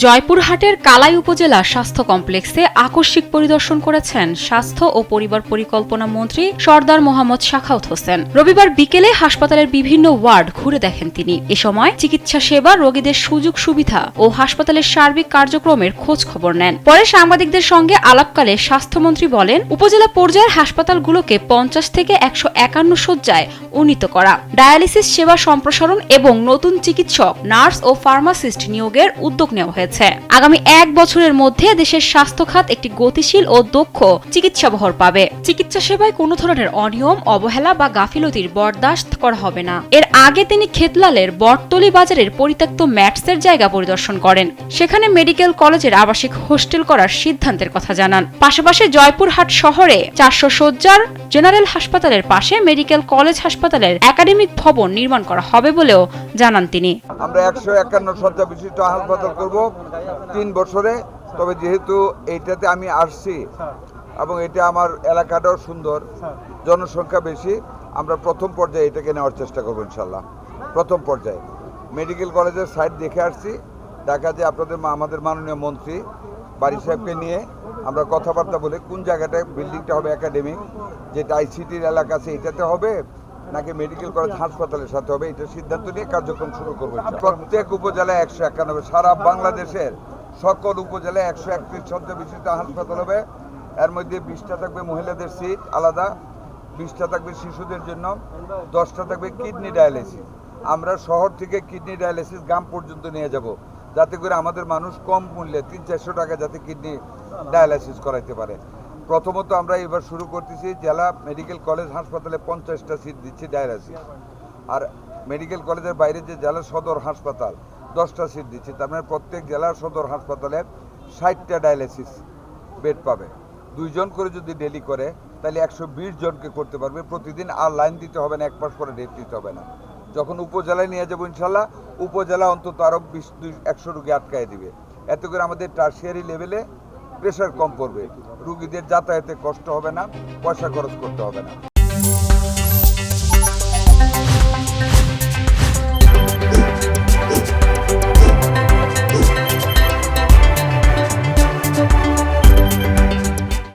জয়পুরহাটের কালাই উপজেলা স্বাস্থ্য কমপ্লেক্সে আকস্মিক পরিদর্শন করেছেন স্বাস্থ্য ও পরিবার পরিকল্পনা মন্ত্রী সরদার মোহাম্মদ সাখাওয়াত হোসেন। রবিবার বিকেলে হাসপাতালের বিভিন্ন ওয়ার্ড ঘুরে দেখেন তিনি। এ সময় চিকিৎসা সেবা, রোগীদের সুযোগ সুবিধা ও হাসপাতালের সার্বিক কার্যক্রমের খোঁজ খবর নেন। পরে সাংবাদিকদের সঙ্গে আলাপকালে স্বাস্থ্যমন্ত্রী বলেন, উপজেলা পর্যায়ের হাসপাতালগুলোকে 50 থেকে 151 শয্যায় উন্নীত করা, ডায়ালিসিস সেবা সম্প্রসারণ এবং নতুন চিকিৎসক, নার্স ও ফার্মাসিস্ট নিয়োগের উদ্যোগ নেওয়া হয়েছে। আগামী 1 বছরের মধ্যে দেশের স্বাস্থ্য খাত একটি গতিশীল ও দক্ষ চিকিৎসা বহর পাবে। চিকিৎসা সেবায় কোনো ধরনের অনিয়ম, অবহেলা বা গাফিলতির বরদাস্ত করা হবে না। এর আগে তিনি খেতলালের বটতলী বাজারের পরিত্যক্ত ম্যাটসের জায়গা পরিদর্শন করেন। সেখানে মেডিকেল কলেজের আবাসিক হোস্টেল করার সিদ্ধান্তের কথা জানান। পাশাপাশি জয়পুরহাট শহরে 400 শয্যার জেনারেল হাসপাতালের পাশে মেডিকেল কলেজ হাসপাতালের একাডেমিক ভবন নির্মাণ করা হবে বলেও জানান তিনি। আমরা 151 শয্যা বিশিষ্ট হাসপাতাল করব 3 বছরে। তবে যেহেতু এইটাতে আমি আসছি এবং এটা আমার এলাকাটাও সুন্দর, জনসংখ্যা বেশি, আমরা প্রথম পর্যায়ে এটাকে নেওয়ার চেষ্টা করবো ইনশাল্লাহ। প্রথম পর্যায়ে মেডিকেল কলেজের সাইট দেখে আসছি। দেখা যায় আমাদের মাননীয় মন্ত্রী বাড়ি সাহেবকে নিয়ে আমরা কথাবার্তা বলে কোন জায়গাটায় বিল্ডিংটা হবে একাডেমিক, যেটা আইসিটির এলাকা আছে এটাতে হবে নাকি মেডিকেল কলেজ হাসপাতালের সাথে হবে, এটা সিদ্ধান্ত নিয়ে কার্যক্রম শুরু করবো। প্রত্যেক উপজেলায় 191, সারা বাংলাদেশের সকল উপজেলায় 131 শয্যা বিশিষ্ট হাসপাতাল হবে। এর মধ্যে 20টা থাকবে মহিলাদের সিট আলাদা, 20টা থাকবে শিশুদের জন্য, 10টা থাকবে কিডনি ডায়ালিসিস। আমরা শহর থেকে কিডনি ডায়ালিসিস গ্রাম পর্যন্ত নিয়ে যাব, যাতে করে আমাদের মানুষ কম মূল্যে 300-400 টাকা যাতে কিডনি ডায়ালিসিস করাইতে পারে। প্রথমত আমরা এবার শুরু করতেছি জেলা মেডিকেল কলেজ হাসপাতালে 50টা সিট দিচ্ছি ডায়ালিসিস, আর মেডিকেল কলেজের বাইরে যে জেলা সদর হাসপাতাল 10টা সিট দিচ্ছি। তার মানে প্রত্যেক জেলার সদর হাসপাতালে 60টা ডায়ালিসিস বেড পাবে। 2 জন করে যদি ডেলি করে তাহলে 120 জনকে করতে পারবে প্রতিদিন। আর লাইন দিতে হবে না, 1 মাস পরে ডেট দিতে হবে না। যখন উপজেলায় নিয়ে যাবো ইনশাল্লাহ, উপজেলা অন্তত আরও 100 রুগী আটকায় দিবে। এতে করে আমাদের টার্সিয়ারি লেভেলে প্রেশার কম পড়বে, রুগীদের যাতায়াতে কষ্ট হবে না, পয়সা খরচ করতে হবে না।